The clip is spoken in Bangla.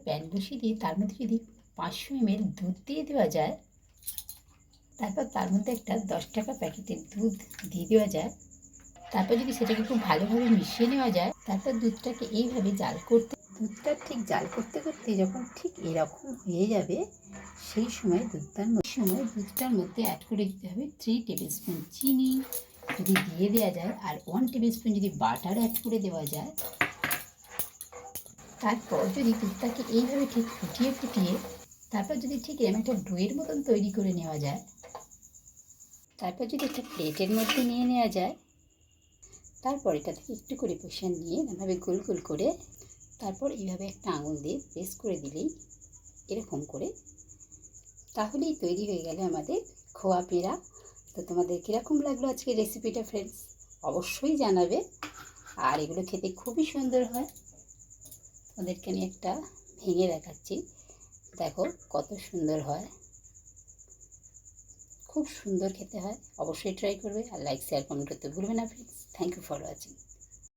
প্যান বসিয়ে দিয়ে তার মধ্যে যদি 500 ml দুধ দিয়ে দেওয়া যায়, তারপর তার মধ্যে একটা 10 টাকা প্যাকেটের দুধ দিয়ে দেওয়া যায়, তারপর যদি সেটাকে খুব ভালোভাবে মিশিয়ে নেওয়া যায়, তারপর দুধটাকে এইভাবে দুধটা ঠিক জাল করতে করতে যখন ঠিক এরকম হয়ে যাবে, সেই সময় দুধটার মধ্যে অ্যাড করে দিতে হবে 3 টেবিল স্পুন চিনি যদি দিয়ে দেওয়া যায়, আর 1 টেবিল স্পুন যদি বাটার অ্যাড করে দেওয়া যায়। তারপর যদি দুধটাকে এইভাবে ঠিক ফুটিয়ে তারপর যদি ঠিক এরকম একটা ডোয়ের মতন তৈরি করে নেওয়া যায়, তারপর যদি একটা প্লেটের মধ্যে নিয়ে নেওয়া যায়, তারপর এটা থেকে একটু করে পোষণ নিয়ে এভাবে গোল গোল করে, তারপর এইভাবে একটা আঙুল দিয়ে প্রেস করে দিলেই এরকম করে, তাহলেই তৈরি হয়ে গেল আমাদের খোয়া পেঁড়া। তো তোমাদের কীরকম লাগলো আজকের রেসিপিটা ফ্রেন্ডস, অবশ্যই জানাবে। আর এগুলো খেতে খুবই সুন্দর হয়। তোমাদেরকে আমি একটা ভেঙে দেখাচ্ছি, দেখো কত সুন্দর হয়, খুব সুন্দর খেতে হয়। অবশ্যই ট্রাই করবে, আর লাইক শেয়ার কমেন্ট করতে ভুলবে না friends. Thank you for watching.